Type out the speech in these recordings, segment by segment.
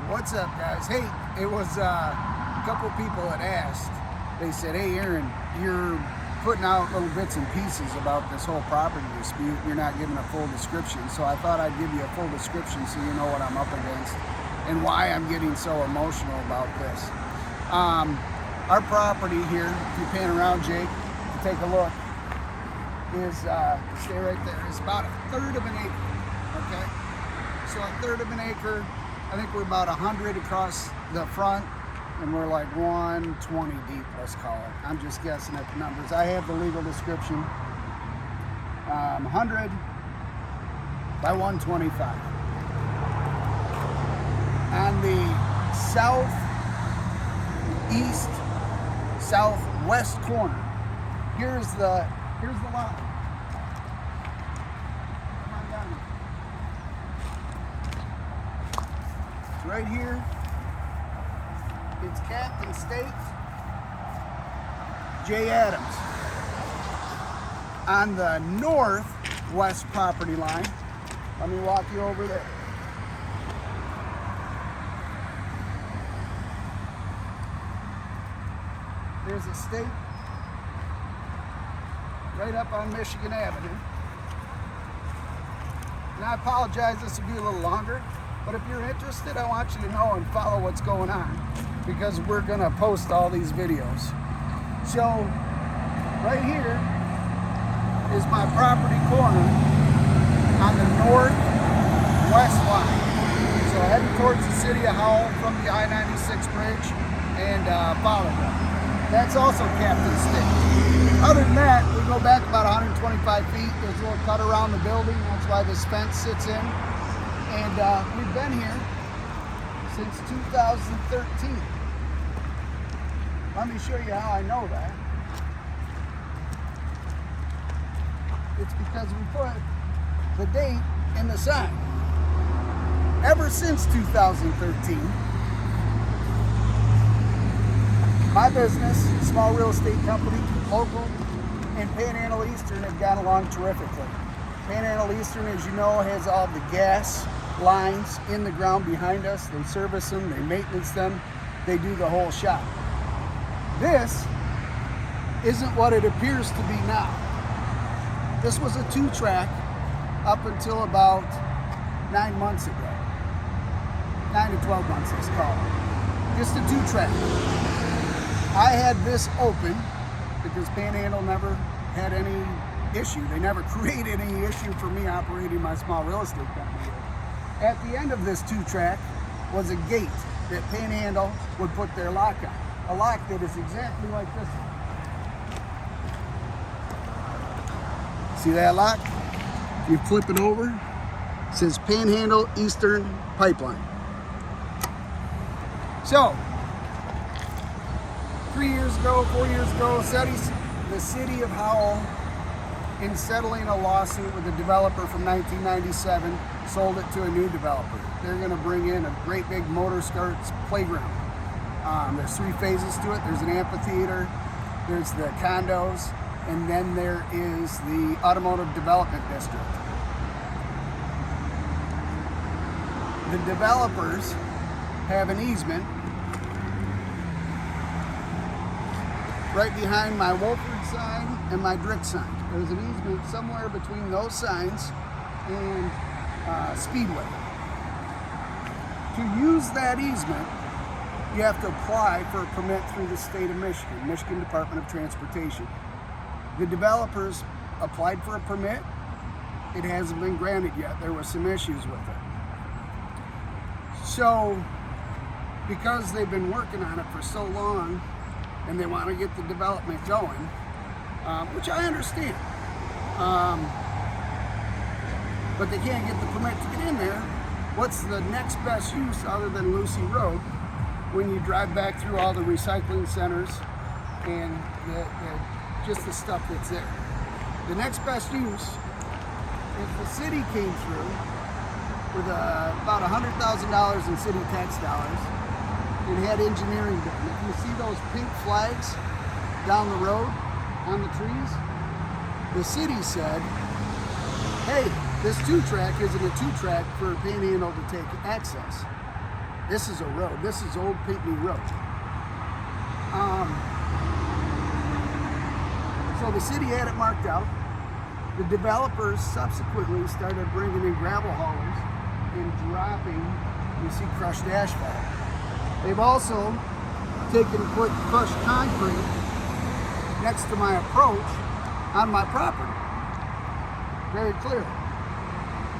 What's up, guys? Hey, it was a couple people that asked. They said, hey, Aaron, you're putting out little bits and pieces about this whole property dispute. You're not giving a full description. So I thought I'd give you a full description so you know what I'm up against and why I'm getting so emotional about this. Our property here, if you pan around, Jake, to take a look, is, stay right there, is about a third of an acre, okay? So a third of an acre, I think we're about 100 across the front, and we're like 120 deep, let's call it. I'm just guessing at the numbers. I have the legal description. 100 by 125. On the southeast, southwest corner, here's the lot. Right here, it's Captain State J. Adams. On the northwest property line, let me walk you over there. There's a state right up on Michigan Avenue. And I apologize, this will be a little longer. But if you're interested, I want you to know and follow what's going on because we're gonna post all these videos. So right here is my property corner on the northwest line. So heading towards the city of Howell from the I-96 bridge and follow them. That's also Captain State. Other than that, we go back about 125 feet. There's a little cut around the building. That's why this fence sits in. And we've been here since 2013. Let me show you how I know that. It's because we put the date in the sign. Ever since 2013, my business, small real estate company, local, and Panhandle Eastern have gone along terrifically. Panhandle Eastern, as you know, has all the gas lines in the ground behind us. They service them, they maintenance them, they do the whole shop. This isn't what it appears to be now. This was a 2-track up until about 9 months ago. 9 to 12 months, let's call it. Just a 2-track. I had this open because Panhandle never had any issue. They never created any issue for me operating my small real estate company. At the end of this 2-track was a gate that Panhandle would put their lock on. A lock that is exactly like this one. See that lock? If you flip it over, it says Panhandle Eastern Pipeline. So, 4 years ago, the city of Howell, in settling a lawsuit with a developer from 1997, sold it to a new developer. They're going to bring in a great big motor skirts playground. There's 3 phases to it. There's an amphitheater, there's the condos, and then there is the automotive development district. The developers have an easement right behind my Wolford sign and my Drick sign. There's an easement somewhere between those signs and Speedway. To use that easement, you have to apply for a permit through the state of Michigan, Michigan Department of Transportation. The developers applied for a permit. It hasn't been granted yet. There were some issues with it. So, because they've been working on it for so long and they want to get the development going, which I understand, but they can't get the permit to get in there. What's the next best use other than Lucy Road when you drive back through all the recycling centers and just the stuff that's there? The next best use is the city came through with about $100,000 in city tax dollars and had engineering done. If you see those pink flags down the road on the trees, the city said, hey, this 2-track isn't a 2-track for Panhandle to take access. This is a road. This is Old Pinckney Road. So the city had it marked out. The developers subsequently started bringing in gravel haulers and dropping, you see, crushed asphalt. They've also taken and put crushed concrete next to my approach on my property. Very clearly.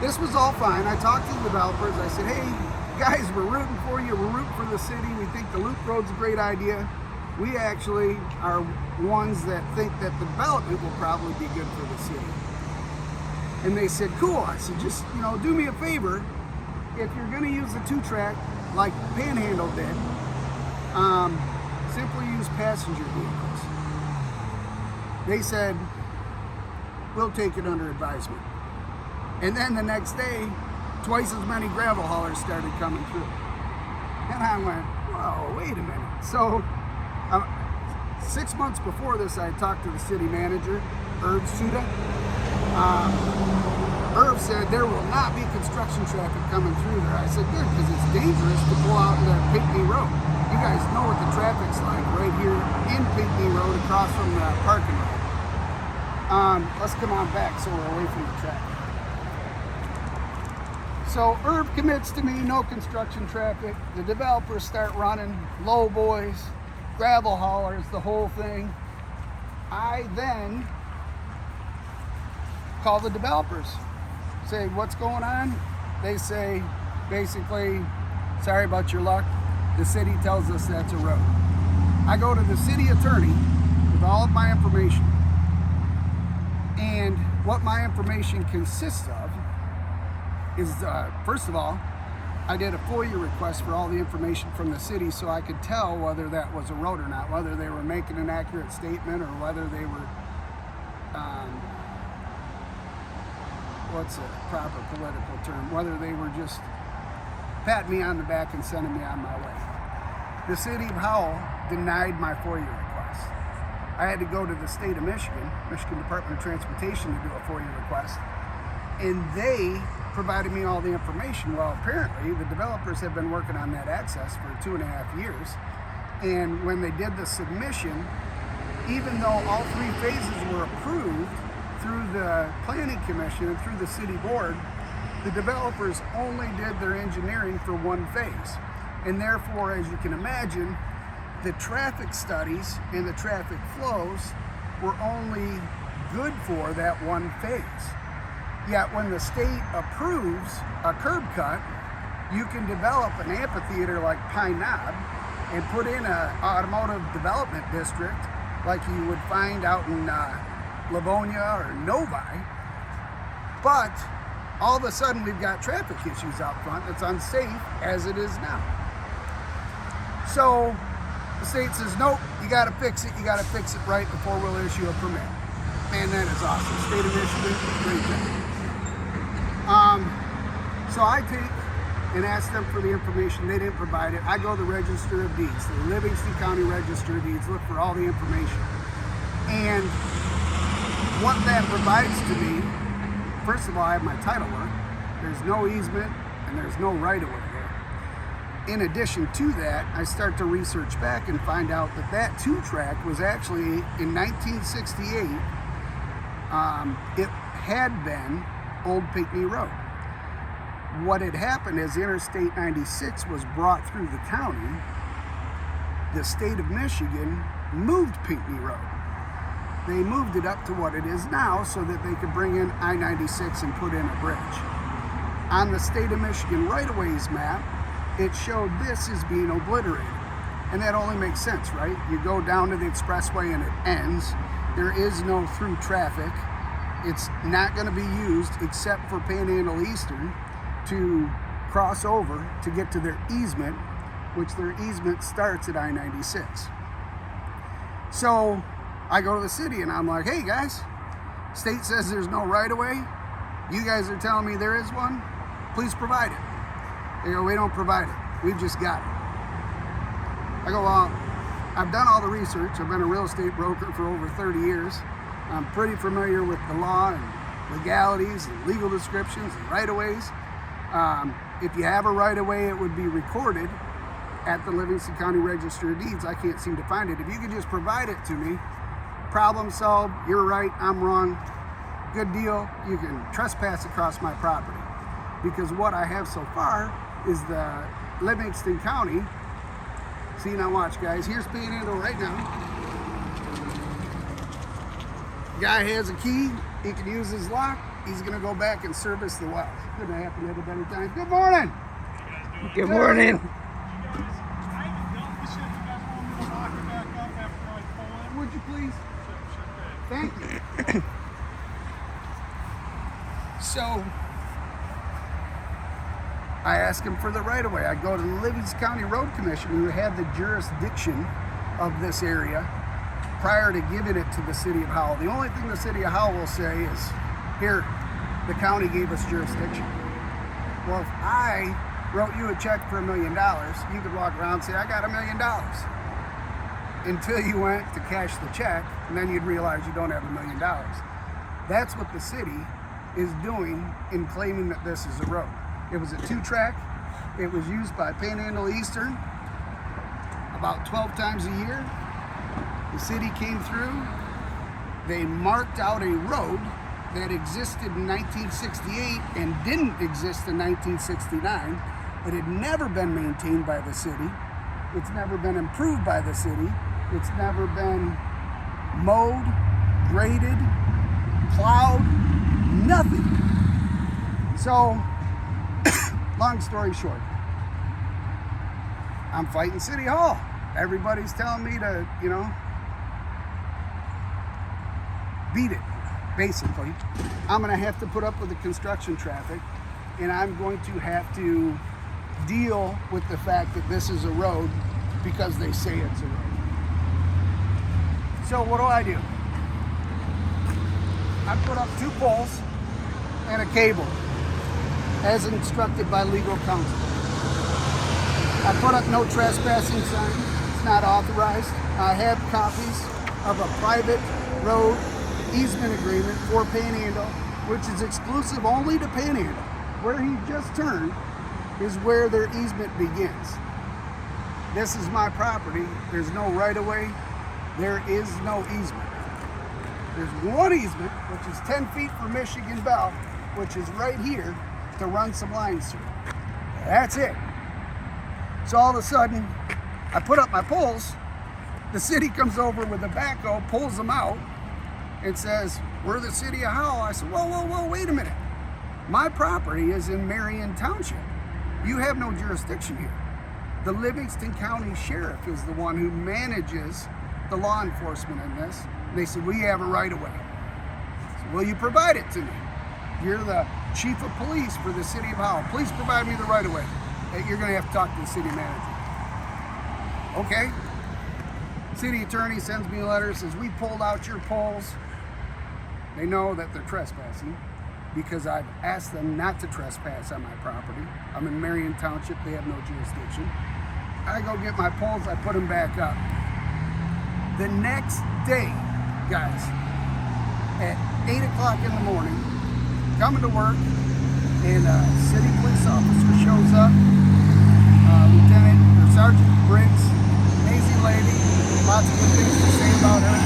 This was all fine. I talked to the developers. I said, hey, guys, we're rooting for you. We're rooting for the city. We think the loop road's a great idea. We actually are ones that think that the development will probably be good for the city. And they said, cool. I said, just, do me a favor. If you're going to use the 2-track like Panhandle did, simply use passenger vehicles. They said, we'll take it under advisement. And then the next day, twice as many gravel haulers started coming through. And I went, whoa, wait a minute. So 6 months before this, I talked to the city manager, Irv Suda. Irv said there will not be construction traffic coming through there. I said, good, because it's dangerous to pull out into Pinckney Road. You guys know what the traffic's like right here in Pinckney Road across from the parking lot. Let's come on back so we're away from the traffic. So Irv commits to me, no construction traffic. The developers start running, low boys, gravel haulers, the whole thing. I then call the developers, say, what's going on? They say, basically, sorry about your luck. The city tells us that's a road. I go to the city attorney with all of my information. And what my information consists of is, first of all, I did a FOIA request for all the information from the city so I could tell whether that was a road or not, whether they were making an accurate statement or whether they were, what's a proper political term, whether they were just patting me on the back and sending me on my way. The city of Howell denied my FOIA request. I had to go to the state of Michigan Department of Transportation, to do a FOIA request, and they provided me all the information. Well, apparently the developers have been working on that access for 2.5 years, and when they did the submission, even though all 3 phases were approved through the planning commission and through the city board, the developers only did their engineering for 1 phase. And therefore, as you can imagine, the traffic studies and the traffic flows were only good for that 1 phase. Yet when the state approves a curb cut, you can develop an amphitheater like Pine Knob and put in an automotive development district like you would find out in Livonia or Novi. But all of a sudden we've got traffic issues out front that's unsafe as it is now. So the state says, nope, you gotta fix it right before we'll issue a permit. Man, that is awesome. State of Michigan, great job. So I take and ask them for the information. They didn't provide it. I go to the Register of Deeds, the Livingston County Register of Deeds, look for all the information. And what that provides to me, first of all, I have my title work. There's no easement and there's no right-of-way there. In addition to that, I start to research back and find out that that 2-track was actually, in 1968, it had been Old Pinckney Road. What had happened is Interstate 96 was brought through the county. The state of Michigan moved Pinckney Road. They moved it up to what it is now so that they could bring in I-96 and put in a bridge. On the state of Michigan right-of-ways map, it showed this as being obliterated. And that only makes sense, right? You go down to the expressway and it ends. There is no through traffic. It's not going to be used except for Panhandle Eastern to cross over to get to their easement, which their easement starts at I-96. So I go to the city and I'm like, hey guys, state says there's no right-of-way. You guys are telling me there is one? Please provide it. They go, we don't provide it. We've just got it. I go, well, I've done all the research. I've been a real estate broker for over 30 years. I'm pretty familiar with the law and legalities and legal descriptions and right-of-ways. If you have a right-of-way, it would be recorded at the Livingston County Register of Deeds. I can't seem to find it. If you could just provide it to me, problem solved. You're right, I'm wrong. Good deal. You can trespass across my property. Because what I have so far is the Livingston County. See, now watch, guys. Here's Panhandle right now. Guy has a key. He can use his lock. He's going to go back and service the well. Couldn't happen at a better time. Good morning. Good morning. Would you please? Thank you. So, I asked him for the right-of-way. I go to the Livingston County Road Commission, who had the jurisdiction of this area prior to giving it to the city of Howell. The only thing the city of Howell will say is, here, the county gave us jurisdiction. Well, if I wrote you a check for $1 million, you could walk around and say, I got $1 million. Until you went to cash the check, and then you'd realize you don't have $1 million. That's what the city is doing in claiming that this is a road. It was a 2-track. It was used by Panhandle Eastern about 12 times a year. The city came through. They marked out a road that existed in 1968 and didn't exist in 1969. It had never been maintained by the city. It's never been improved by the city. It's never been mowed, graded, plowed, nothing. So, long story short, I'm fighting City Hall. Everybody's telling me to, beat it, basically. I'm gonna have to put up with the construction traffic, and I'm going to have to deal with the fact that this is a road because they say it's a road. So what do? I put up 2 poles and a cable as instructed by legal counsel. I put up no trespassing sign. It's not authorized. I have copies of a private road easement agreement for Panhandle, which is exclusive only to Panhandle. Where he just turned is where their easement begins. This is my property. There's no right-of-way. There is no easement. There's one easement, which is 10 feet from Michigan Bell, which is right here to run some lines through. That's it. So all of a sudden, I put up my poles. The city comes over with a backhoe, pulls them out, and says, we're the city of Howell. I said, whoa, wait a minute. My property is in Marion Township. You have no jurisdiction here. The Livingston County Sheriff is the one who manages the law enforcement in this. And they said, we have a right-of-way. I said, will you provide it to me? You're the chief of police for the city of Howell. Please provide me the right-of-way. You're gonna have to talk to the city manager. Okay. City attorney sends me a letter, says, we pulled out your poles. They know that they're trespassing because I've asked them not to trespass on my property. I'm in Marion Township, they have no jurisdiction. I go get my poles, I put them back up. The next day, guys, at 8 o'clock in the morning, coming to work, and a city police officer shows up, Lieutenant or Sergeant Briggs, amazing lady, lots of good things to say about her.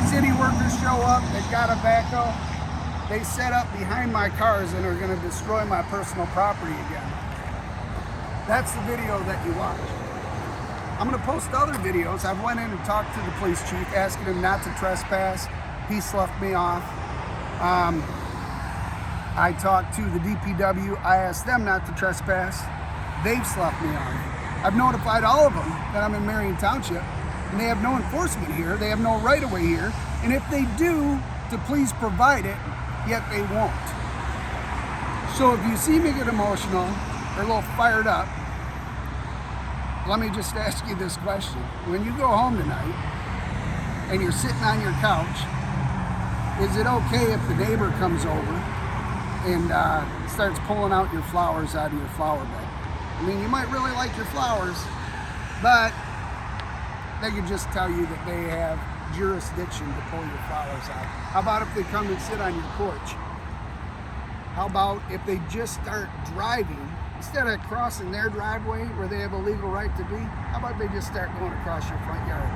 City workers show up, they've got a backhoe. They set up behind my cars and are gonna destroy my personal property again. That's the video that you watch. I'm gonna post other videos. I went in and talked to the police chief, asking him not to trespass. He sloughed me off. I talked to the DPW. I asked them not to trespass. They've sloughed me off. I've notified all of them that I'm in Marion Township, and they have no enforcement here. They have no right-of-way here. And if they do, to please provide it, yet they won't. So if you see me get emotional or a little fired up, let me just ask you this question. When you go home tonight and you're sitting on your couch, is it okay if the neighbor comes over and starts pulling out your flowers out of your flower bed? I mean, you might really like your flowers, but they could just tell you that they have jurisdiction to pull your flowers out. How about if they come and sit on your porch? How about if they just start driving instead of crossing their driveway where they have a legal right to be, how about they just start going across your front yard?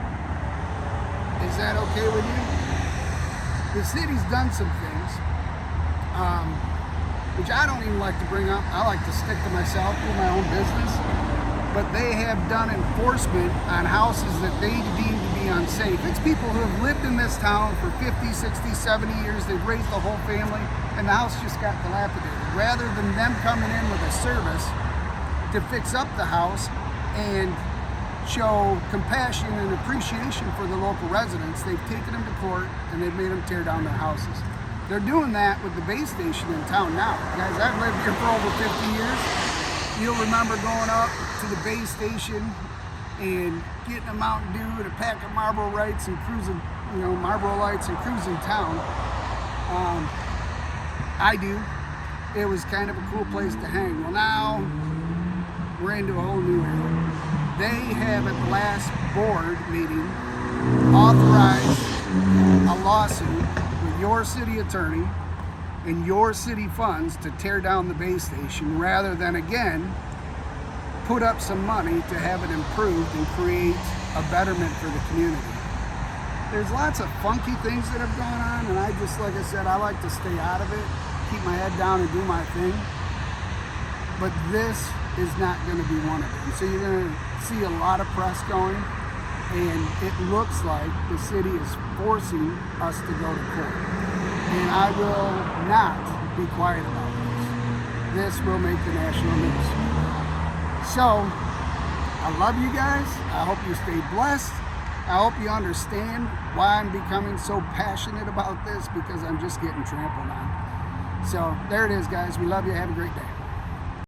Is that okay with you? The city's done some things, which I don't even like to bring up. I like to stick to myself, do my own business. But they have done enforcement on houses that they deem to be unsafe. It's people who have lived in this town for 50, 60, 70 years. They've raised a whole family, and the house just got dilapidated. Rather than them coming in with a service to fix up the house and show compassion and appreciation for the local residents, they've taken them to court and they've made them tear down their houses. They're doing that with the base station in town now. Guys, I've lived here for over 50 years. You'll remember going up to the base station and getting a Mountain Dew and a pack of Marlboro Lights and cruising, Marlboro Lights and cruising town. I do. It was kind of a cool place to hang. Well, now we're into a whole new era. They have at the last board meeting authorized a lawsuit with your city attorney and your city funds to tear down the base station rather than, again, put up some money to have it improved and create a betterment for the community. There's lots of funky things that have gone on, and I just, like I said, I like to stay out of it, keep my head down and do my thing. But this is not going to be one of them. So you're going to see a lot of press going, and it looks like the city is forcing us to go to court. And I will not be quiet about this. This will make the national news. So, I love you guys. I hope you stay blessed. I hope you understand why I'm becoming so passionate about this, because I'm just getting trampled on. So, there it is, guys. We love you. Have a great day.